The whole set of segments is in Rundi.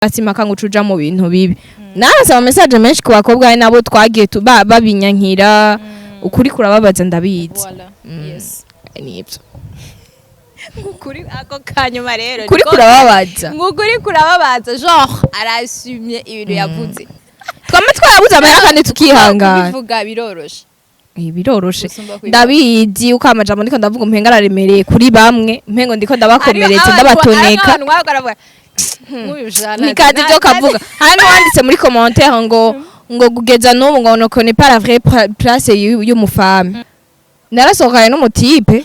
asimaka ngo ucuja mu bintu bibi narasaba message menshi ku bakobwa nabo twagiye babinyankira ukuri kurababaza ndabizi yes nibyo ukuri ako kanyuma rero kuri kurababaza ngukuri kurababaza genre arasumye ibintu yavuze twame twarabuze amara kandi tukihangana bivuga biroroshe biroroshe ndabizi ukamajambo ndiko ndavuga umpenga araremereye kuri bamwe mpengo ndiko ndabakomeretse ndabatoneka nikazi byo kavuga hano wanditse muri commentaire ngo kugeza n'ubu ngo noko ne pas la vraie place y'umufame narasohokanye n'umutipe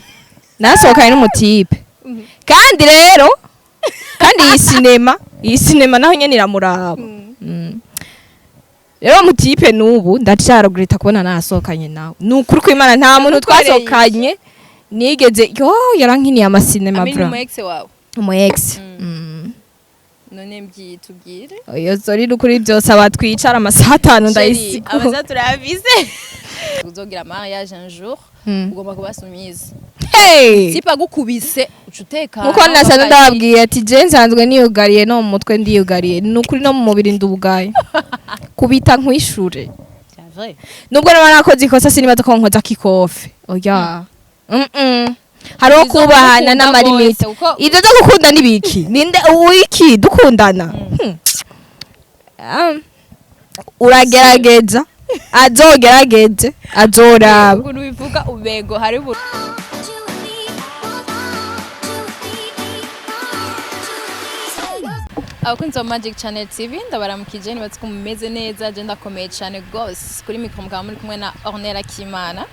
kandi rero kandi iyi sinema naho nyene iramuraba rero mutipe n'ubu ndacyarogreta kubona narasohokanye nawe nukuri ko Imana nta muntu twasohokanye nigeze yarankiniye amasinema bra mu ex none mbyitubwire oyo zori rukuri byose abatwicara amasaha 5 ndayisiku abaza turabize uzogira mariage un jour ugomba kubasumiza sipa gukubise ucuteka nkuko nasanze ndababwiye ati je nsanzwe niyugariye no mu mutwe ndiyugariye nukuri no mu mubiri ndubugaye kubita nkwishure nubwo nakoze ikosa sinibaza ko nkoza kikofe oya hariho kubahana n'amarimite ibyo byo gukunda n'ibiki ninde uwiki dukundana uragerageza azogerageze azoraba ukuntu bivuga ubego hari abakunzi ba Magic Channel TV ndabaramukije nibatse ko mumeze neza je ndakomeye cyane gose kuri mikro mukaba muri kumwe na Ornella Kimana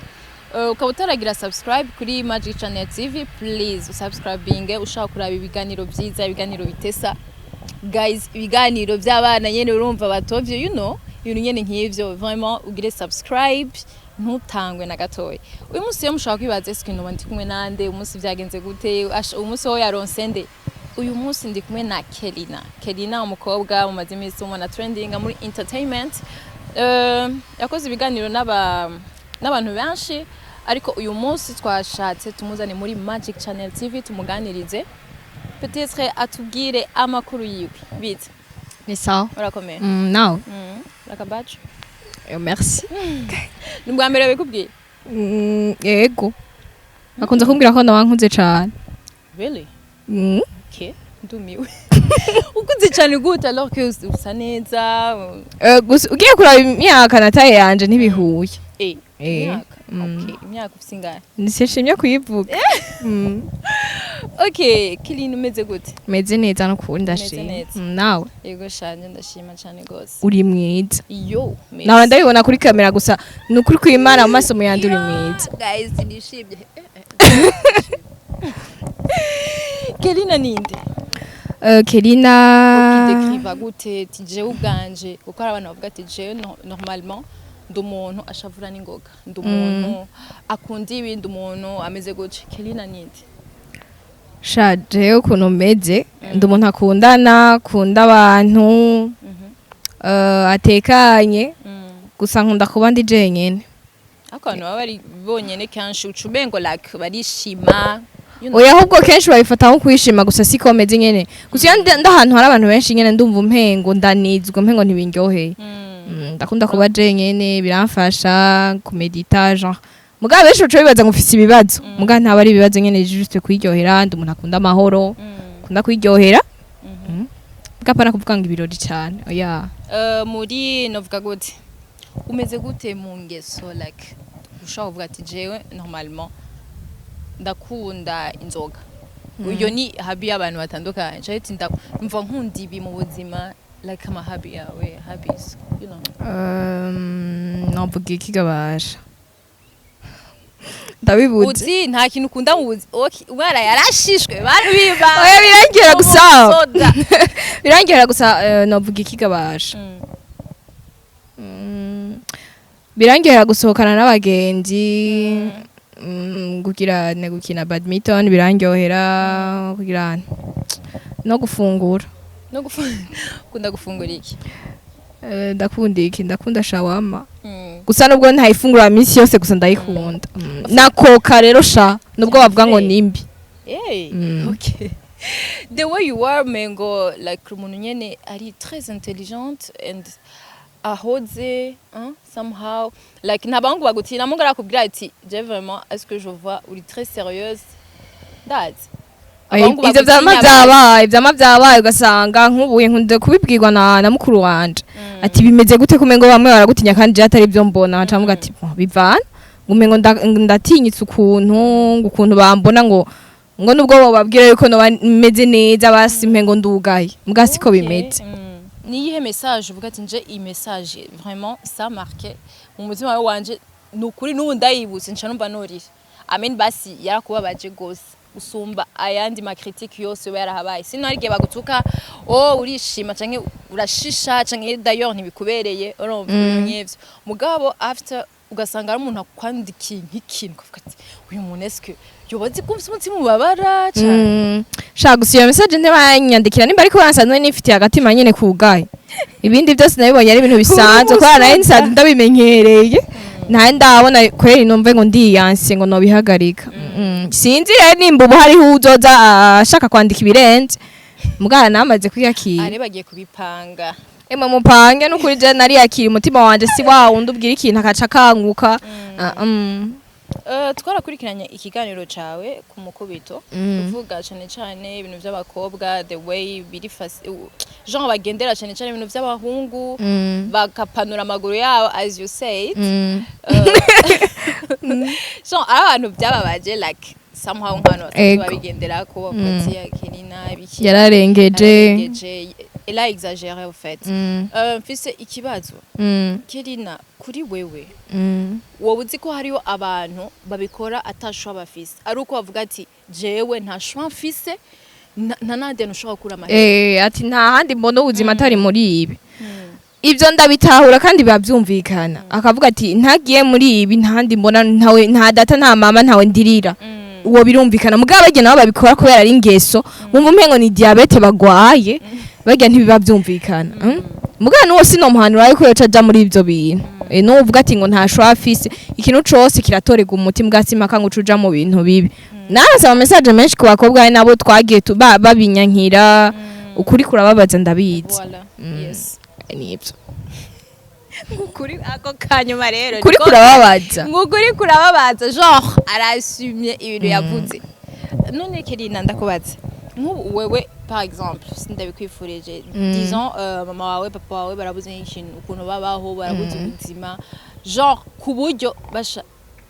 ukaba utaragira subscribe kuri Magic Channel TV please usubscribinge ushaka kuraba ibiganiro byiza ibiganiro bitesa guys ibiganiro by'abana nyene urumva batovye ibintu nyene nk'ivyo vraiment ugire subscribe ntutangwe na gatoya uyu munsi yo mushaka kwibaza ikintu ndi kumwe nande umunsi byagenze gute umunsi wo yaronse nde uyu munsi ndi kumwe na KELLYNA umukobwa mu mazimisi umona trending muri entertainment yakoze ibiganiro n'abantu benshi ariko uyu munsi twashatse tumuzane muri Magic Channel TV tumuganirize peut-être atubwire amakuru yiwe bite ni sawa urakomeye nawe rakabacu merci ni bwa mbere bikubwiye yego akunze kumbwira ko ndawankunze cyane really okay ndumiwe ukunze cyane gute alors que usa neza ugiye kuraba imyaka nataye yanje ntibihuye okay imyaka usingaye nisishimye kuyivuga okay KELLYNA umeze gute meze neza no kundi ndashima nawe yego shanje ndashima cyane gose uri mwiza yo nawe ndabibona kuri kamera gusa nukuri kwimana mu maso muyandi uri mwiza guys nishimye KELLYNA ninde KELLYNA ukidekriva gute tije ubwanje uko abantu bavuga ati je normalement ndumuntu ashavura n'ingoga ndumuntu akunda ibindi umuntu ameze gute KELLYNA ninde shaje ukuntu meze ndumuntu akunda abantu atekanye gusa nkunda kuba ndi jenyene akantu bari bonyene kanshi ucubengo like barishima oya ahubwo kenshi babifata nko kwishima gusa siko meze nyene gusa ndahantu hari abantu benshi nyene ndumva umpengo ndanizwa umpengo ntibindyoheye ndakunda kuba jenyene biramfasha kumedita genre mugabe benshi uco bibaza ngufise ibibazo mugabe ntaba ari ibibazo nyene juste kwiryohera ndi umuntu akunda amahoro akunda kwiryohera gapana kuvuga ngo ibirori cyane oya muri novuga gute umeze gute mu ngeso like ushaka kuvuga ati jewe normalement ndakunda inzoga uyo ni habi y'abantu batandukanye cyane ndumva nkunda ibi mu buzima like ama habi yawe habis you know navuga iki gabasha ndabibuze uzi nta kintu ukunda mu buzima okay umwana yarashishwe bantu biba oya birangera gusa navuga iki gabasha birangera gusohokana n'abagenzi gukina badminton birangyohera kugira no gufungura kunda gufungura iki ndakunda shawama gusa nubwo ntayifungura minsi yose gusa ndayikunda na koka rero sha nubwo bavuga ngo nimbi okay the way you are mengo like umuntu nyene ari très intelligente and ahoze somehow like nabangu bagutina mungu arakubwira ati je vraiment est-ce que je vois uri très sérieuse that ivyo vyama vyabaye ugasanga nk'ubuye nkunze kubibwirwa na mukuru wanje ati bimeze gute kumengo bamwe baragutinya kandi je atari byo mbona acamuga ati bivana ngumengo ndatinyitse ukuntu bambona ngo nubwo bababwira yuko no bameze neza basimpengo ndugaye mbwa siko bimeze ni yihe message uvuga ati nje iyi message vraiment ça marqué mu mutima wanje nukuri n'ubu ndayibutse nca numva norire amen basi yarakubabaje gose usumba ayandi ma critique yose yarahabaye sino arige bagutuka urishima canke urashisha canke d'ailleurs ntibikubereye urumva nyevyo mugabo after ugasanga ari umuntu akwandikiye nk'ikintu ukavuga ati uyu muntu eske yobazi kumva umutima ubabara cyane shaka gusiya message ntibanyandikira nimba ariko bansanzwe nifitiye agatima nyene kugaye ibindi byose nabibonye ari ibintu bisanzwe ko ara insa ndabimenyereye nta ndabona kweri numve ngo ndiyanse ngo no bihagarika sinzi rero nimba ubu hariho uzoza ashaka kwandika ibirenze mugara namaze kwiyakira ari bagiye kubipanga emwe mupange n'ukuri je nari yakira umutima wanje si wawo ndubwira ikintu akaca kanguka twarakurikiranye ikiganiro cawe ku mukubito uvuga cyane ibintu by'abakobwa the way biri genre bagendera cyane ibintu by'abahungu bakapanura amaguru yabo as you said so abantu byababaje like somehow nkano babigendera ko bati ya KELLYNA ibiki yararengeje elle a exagéré au fait mfise ikibazo KELLYNA kuri wewe wowe uzi ko hariyo abantu babikora atashwa bafise ari uko bavuga ati jewe nta shwa mfise ntanade nushaka kura amahera ati nta handi mbona ubuzima atari muri ibi ivyo ndabitahura kandi bavyumvikana akavuga ati ntagiye muri ibi ntandi mbona ntawe nta data nta mama ntawe ndirira uwo birumvikana mugabo bagena nabo babikora kubera ari ingeso wumva umengo ni diabete bagwaye bagya ntibibavyumvikana mugabo nuwo sinomuhanura yuko yoca aja muri ivyo bintu no uvuga ati ngo nta shwa afise ikintu cose kiratorega umutima bwasima kangu cuja mu bintu bibi narasaba message menshi ku bakobwa nabo twagiye babinyankira ukuri kurababaza ndabizi yes nibyo ngukuri ako kanyuma rero kuri kurababaza ngukuri kurababaza genre arasumye ibintu yavuze none KELLYNA ndakubaza nk'ubu wewe par exemple sindabikwifurije disons mama wawe papa wawe barabuze ikintu ukuntu babaho barabuze ubuzima genre ku buryo basha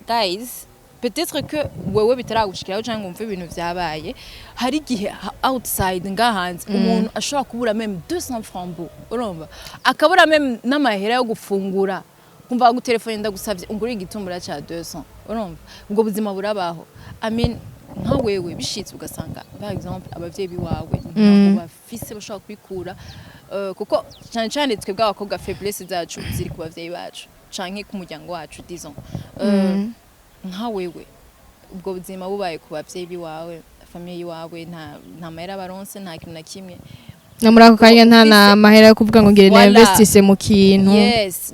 guys peut-être que wewe bitaragushikiraho cyangwa umva ibintu vyabaye hari gihe outside ngahanze umuntu ashobora kubura même 200 francs urumva akabura même n'amahera yo gufungura kumva gutelefone ndagusavye ungura igitumbura ca 200 urumva ubwo buzima burabaho I mean nka wewe bishitse ugasanga par exemple abavyeyi biwawe ntabwo bafise bashobora kwikura kuko cyane twebwe abakobwa faiblesse zacu ziri ku bavyeyi bacu canke ku muryango wacu disons nka wewe ubwo buzima bubaye ku bavyeyi biwawe famille yiwawe nta mahera baronse nta kintu na kimwe namuri ako kanya nta na mahera yo kuvuga ngo ngire na investise mu kintu yes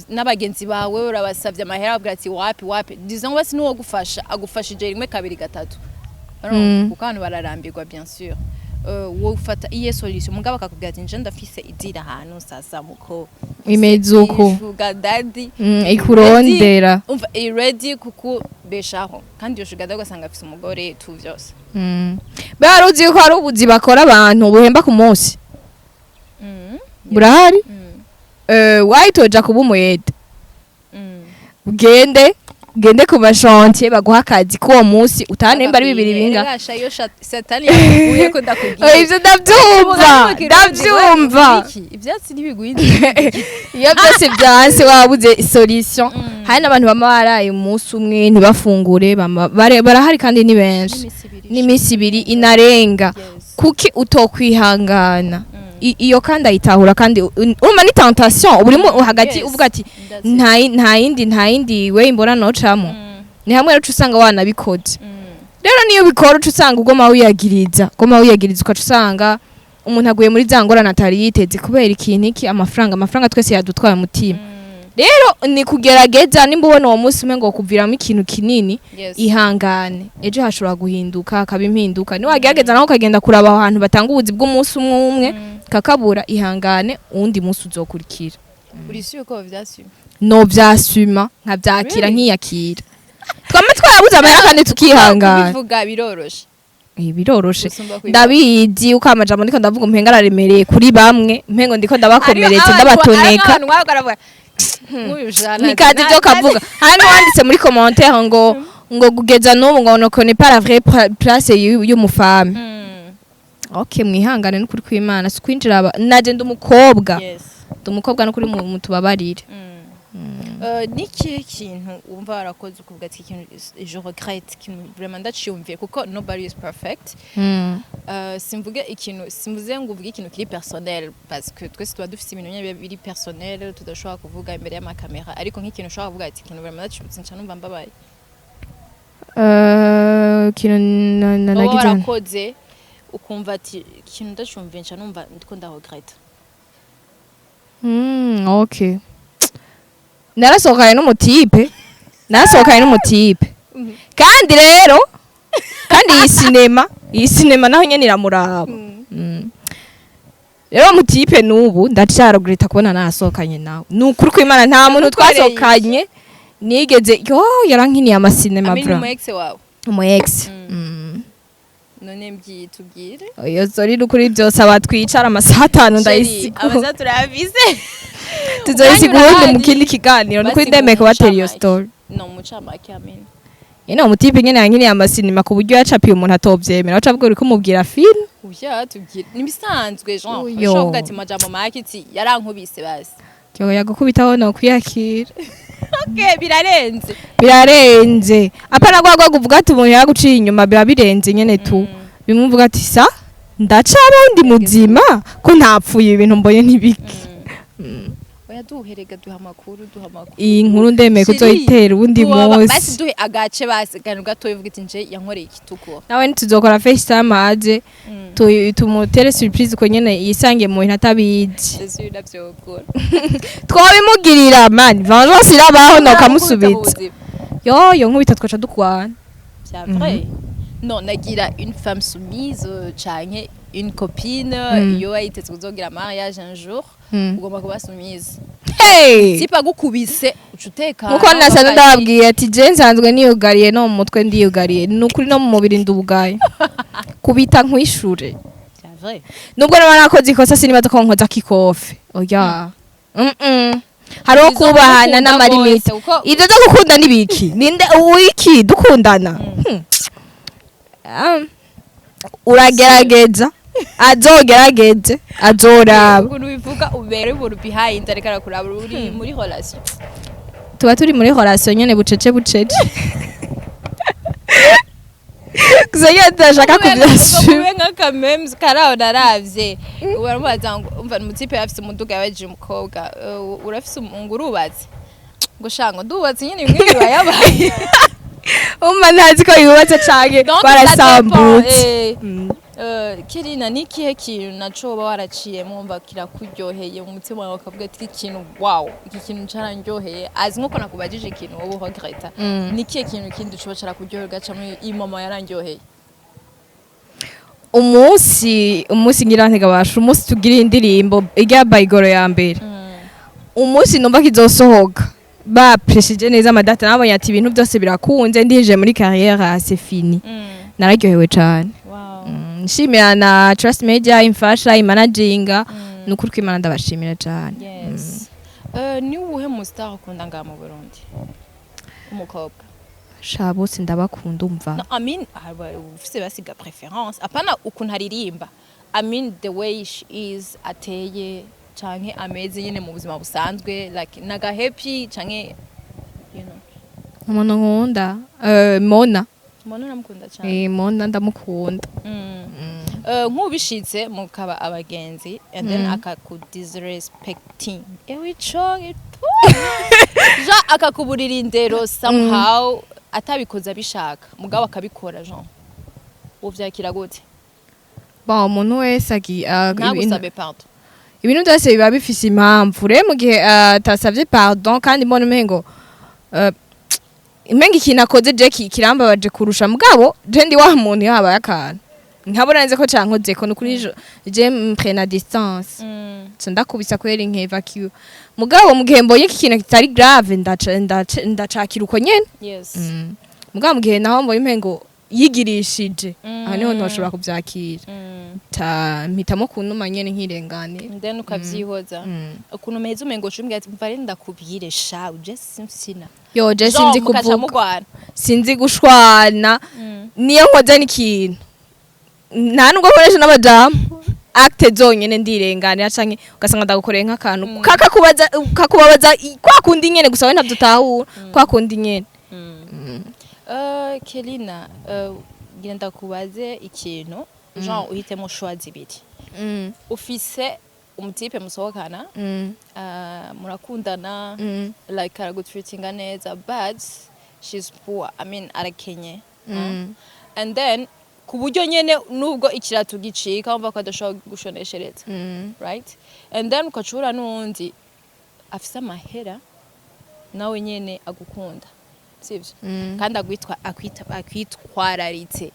n'abagenzi bawe urabasavye amahera bavuga ati wapi disons basi nuwo gufasha agufashije rimwe kabiri gatatu kuko abantu bararambirwa bien sûr wofata iye solution mugabo akakubwira ati nje ndafise idira hano sasa muko imezuko sugar daddy ikurondera umva ready kuku beshaho kandi yo sugar daddy ugasanga afise umugore tu vyose baruzi ko ari ubuzi bakora abantu buhemba ku munsi burahari wayitoja kuba umuyede ugende ku bashantiye baguha akazi k'uwo munsi utanemba ari bibiri binga gasha yo satani yaguye ko ndakubwiye ivyo ndavyumva ivyatsi ntibiguhinze iyo byose byanse wabuze solution hari n'abantu bama baraye umunsi umwe ntibafungure barahari kandi ni benshi n'imisi ibiri inarenga kuki utokwihangana iyo kandi ayitahura kandi urumva ni tentation urimo hagati uvuga ati nta yindi we imbona nocamo ni hamwe rero usanga wanabikoze rero niyo bikora usanga ugoma wiyagiriza ukaca usanga umuntu aguye muri za ngorane atari yiteze kubera ikintu iki amafaranga twese yadutwaye umutima rero ni kugerageza nimba ubona uwo munsi umwe ngo kuviramo ikintu kinini Yes. ihangane ejo hashobora guhinduka akaba impinduka niwagerageza naho ukagenda kuraba aho hantu batanga ubuzi bw'umunsi umwe umwe kakabura ihangane uwundi munsi uzokurikira uri sûr ko vyasuma no vyasuma nkavyakira Really? nkiyakira twame twarabuze amahera kandi tukihangana bivuga biroroshe biroroshe Gusumba kwiga. ndabizi uko amajambo ndiko ndavuga umpenga araremereye kuri bamwe mpengo ndiko ndabakomeretsa ndabatoneka nikazi byo kavuga hano wanditse muri commentaire ngo kugeza n'ubu ngo nokone pas la vraie place y'umufame okay mwihangane n'ukuri kw'Imana sikwinjira naje ndumukobwa Yes. ndumukobwa no kuri mu tubabarire niki kintu wumva warakoze ukuvuga ati ikintu je regrette ikintu vraiment ndaciyumviye kuko nobody is perfect simvuge ikintu simvuze ngo uvuge ikintu kiri personnel parce que twese tuba dufite ibintu nyine biri personnel tudashobora kuvuga imbere y'amakamera ariko nk'ikintu ushobora kuvuga ati ikintu vraiment ndaciyumvise nca numva mbabaye ikintu nagize warakoze ukumva ati ikintu ndaciyumviye nca numva ndiko ndaregrette okay narasohokanye n'umutipe kandi rero kandi iyi sinema naho nyene iramuraba rero umutipe n'ubu ndacarogreta kubona narasohokanye nawe nukuri kw'Imana nta muntu twasohokanye nigeze yarankiniye amasinema bra mu ex wawe umu ex none mbyitubwire oyo zori n'ukuri byose abatwicara amasaha 5 ndayisiga abaza turabize tuzoyisigura ubundi mu kindi kiganiro nuko ndemeye kubatera iyo story no mucamake amene ino umutipe nyene yankiniye amasinema ku buryo yacapiye umuntu atovyemera acavuga uri kumubwira film uya tubwire nibisanzwe Jean Uyo. ushobora ati majambo make iti yarankubise basi cyo yagukubitaho no kwiyakira okay birarenze apana gwagwa kuvuga ati umuntu yaguciye inyuma biba birenze nyene tu bimuvuga ati sa ndacaba undi muzima ko ntapfuye ibintu mboye ntibiki oya duherega duha amakuru iyi nkuru ndemeye ko zoyitera ubundi basi munsi duhe agace basi kantu gato bivuga iti nje yankoreye ikituko nawe ntituzokora FaceTime aje tumutere surprise ko nyene yisange mu bintu atabizi Jesu ndavyokora twabimugirira man vanose irabaho no kamusubitsa yo nkubita twaca dukwana c'est vrai non nagira une femme soumise canke une copine yo ayitetse kuzogira mariage un jour ugomba kuba soumise hey sipa gukubise ucuteka nkuko nasanze ndababwiye ati je nsanzwe niyugariye no mu mutwe ndiyugariye nukuri no mu mubiri ndubugaye kubita nkwishure c'est vrai nubwo naba nakoze ikosa sinibaza ko nkoza kikofe oya hariho kubahana n'amarimite ibyo byo gukunda nibiki ninde uwiki dukundana uragerageza azogerageze azoraba ukuntu bivuga ubere buru behind ariko arakuraba uri muri relation tuba turi muri relation nyene bucece kuzanya ndashaka kubyashyira nk'aka memes karaho naravye uramubaza ngo umva umutipe yafise umuduga yabaje umukobwa urafise urubatse ngo shango ndubatse nyene bimwe bibayabaye ntazi ko yubatse canke barasambutse Kellyna ni kihe kintu naco uba waraciye mwumva kirakuryoheye mu mutima wawe ukavuga ati ikintu wow iki kintu carandyoheye azi nkuko nakubajije ikintu wowe regreta ni kihe kintu kindi ucoba carakuryoheye ugaca muri iyi mama yarandyoheye umunsi ngira ntega basha umunsi tugira indirimbo irya bagura ya mbere umunsi numva kizosohoka bapreshije neza amadata nabonye ati ibintu byose birakunze ndije muri carrière c'est fini nararyohewe cyane nshimira na Trust Media imfasha imanaginga nukuri kw'Imana ndabashimira cyane ni uwuhe mu star ukunda nga mu Burundi umukobwa sha bose ndabakunda umva no I mean ufise basiga preference apana ukuntu aririmba I mean the way she is ateye canke ameze nyene mu buzima busanzwe like naga happy canke you know umuntu nkunda Mona Mona namukunda cyane Mona ndamukunda nk'ubishitse mukaba abagenzi and then akakudisrespecting ewico ja akakuburira indero somehow atabikoza bishaka mugabo akabikora Jean uvyakira gute ba umuntu wese nagusabe pardon ibintu byose biba bifise impamvu rero mu gihe atasavye pardon kandi mbona umengo imenga ikintu akoze je kirambabaje kurusha mugabo je ndi wa muntu yabaye akantu nkabona neze ko cankoze ko nukuri je mprena distance ndakubisa kwera nkevacue mugabo mu gihe mbonye ikintu kitari grave ndacakira uko nyene mugabo mu gihe naho mbonye imengo yigirishije aho niho ntoshobora kuvyakira mpitamo kunuma nyene nkirengane then ukavyihoza ukuntu meze umengo cumbwe ati mva renda kubwire sha uje simsina yo je sinzi kuvuga sinzi gushwana niyo nkoze n'ikintu nta nubwo nkoresha n'amajambo acte zonyene ndirenganira canke ugasanga ndagukoreye nk'akantu kakubabaza kwa kundi nyene gusa we ntavyo utahura kwa kundi nyene Kellyna ngira ndakubaze ikintu genre uhitemo choix zibiri ufise umutipe musohokana murakundana like aragutreatinga neza but she's poor I mean arakenye and then kuburyo nyene nubwo ikirato gicika umva ko adashobora gushoneshereza right and then ukacura nundi afise amahera nawe nyene agukunda sivyo kandi akwitwararitse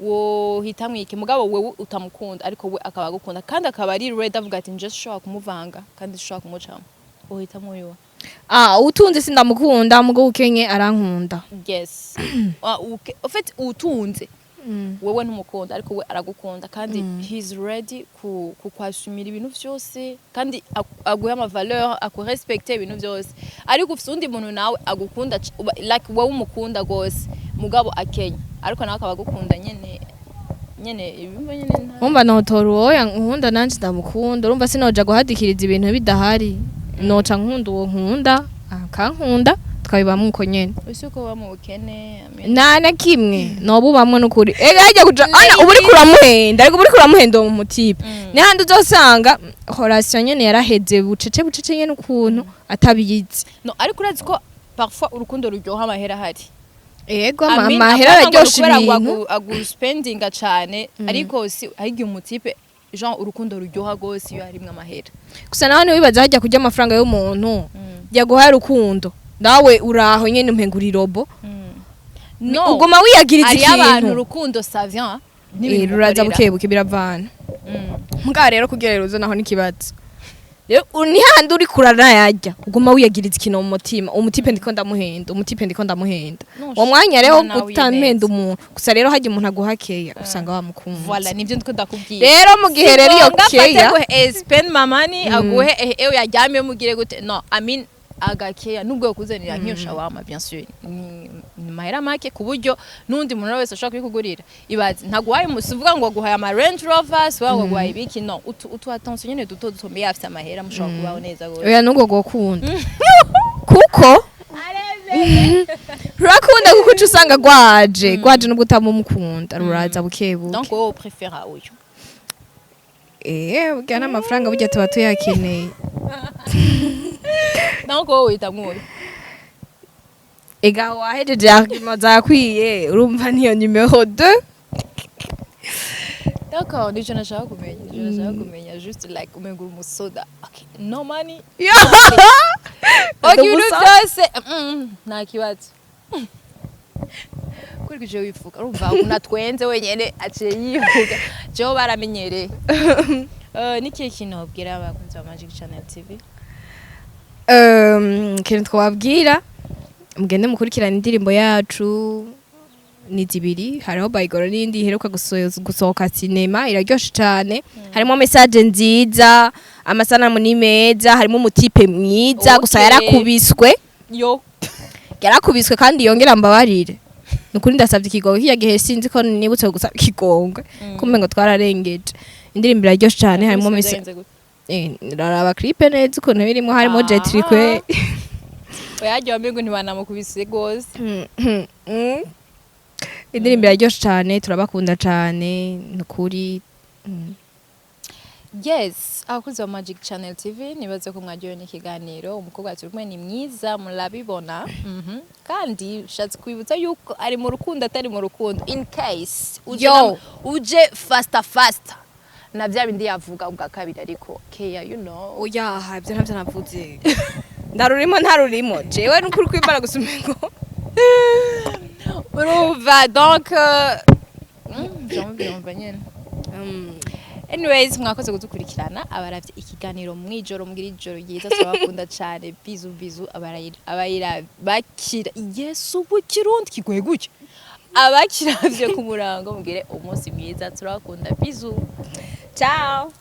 wo hitamwe iki mugabo wewe utamukunda ariko we akaba agukunda kandi akaba ari ready avuga ati nje shobora kumuvanga kandi shobora kumucamo uhitamwe yo utunze sindamukunda mugabo ukenye arankunda yes ufite utunze wewe ntumukunda ariko we aragukunda kandi he's ready kukwasumira ibintu byose kandi aguha ama valeur akurespecter ibintu byose ariko ufite undi muntu nawe agukunda like wewe umukunda gose mugabo akenye ariko nawe akabagukunda nyene ibimba nyene umva notora uwo nkunda nanje ndamukunda urumva sinoja guhadikiriza ibintu bidahari noca nkunda uwo nkunda akankunda tukabibamwe uko nyene usuko bamubukene na kimwe nobu bamwe nukuri hajya kuja ana uburi kuramuhenda ariko uburi kuramuhenda mu mutipe n'ahandi uzosanga relation nyene yaraheze bucece nyene ukuntu atabiyizi no ariko urazi ko parfois urukundo ruryoha amahera hari ego amahera araryosha ibintu aguspendinga cane ariko si ahigiye umutipe genre urukundo ruryoha gose iyo harimwe amahera gusa nawe niwibaza hajya kurya amafaranga y'umuntu yaguhaye urukundo nawe uraho nyene umpengura irobo no ugoma wiyagiriza ikintu ari abantu urukundo savien ruraza bukebuke biravana mbwa rero kugira rero naho nikibazo rero ni handi uri kurana yajya ugoma wiyagiriza ikintu mu mutima umutipe ndiko ndamuhenda uwo mwanya rero utampenda umuntu gusa rero hajya umuntu aguhakeya usanga wamukunda voilà nivyo ndiko ndakubwira rero mu gihe rero iyo keya spend mamani aguhe ewe yaryamye mugire gute no I mean agakeya nubwo yakuzanira nk'iyo shawama bien sûr ni mahera make kuburyo nundi muntu wese ashaka kwikugurira ibazi ntaguhaye umusuvuga ngo aguhaye ama Range Rover swa ngo aguhaye ibiki no utu attention nyene duto dutombe yafite amahera mushaka kubaho neza gose oya nubwo gukunda kuko rurakunda kuko uca usanga gwaje nubwo utamumukunda ruraza bukebuke donc wowe préfère uyu bwana amafaranga burya tuba tuyakeneye donc wowe witamwe ega wahejeje zakwiye urumva niyo numero 2 d'accord nico nashaka kumenya juste like umengura umusoda okay no money okay ibintu byose nta kibazo kuri je wifuka urumva unatwenze wenyene aciye yivuga je baramenyereye niki kintu ubwira abakunzi ba Magic Channel TV kintu twababwira mugende mukurikirana indirimbo yacu ni zibiri hariho bagura n'indi iheruka gusohoka cinema iraryoshe cyane harimo message nziza amasanamu ni meza harimo umutipe mwiza gusa yarakubiswe kandi yongera mbabarire nukuri ndasavye ikigongo kiya gihe sinzi ko nibutse gusaba ikigongo kumbe ngo twararengeje indirimbo iraryoshe cyane harimo message raraba clip neza ukuntu birimo harimo jetrikwe oyaje wamengo ntibanamukubise gose indirimbo iraryoshe cyane turabakunda cyane nukuri yes abakunzi ba Magic Channel TV nibaze ko mwagiye n'ikiganiro umukobwa turi kumwe ni mwiza murabibona kandi shatse kwibutsa yuko ari mu rukundo atari mu rukundo in case uje faster na bya bindi yavuga ubwa kabiri ariko keya you know oya ibyo ntabyo navuze ntarurimo jewe n'ukuri kwibara gusumengo urumva donc byumva nyene anyways mwakoze kudukurikirana abaravye ikiganiro mwijoro mugira ijoro ryiza turabakunda cyane bizu abayira bakira Yesu bukirundi kigoye gutya abakiravye ku murango mugire umunsi mwiza turabakunda bizu ciao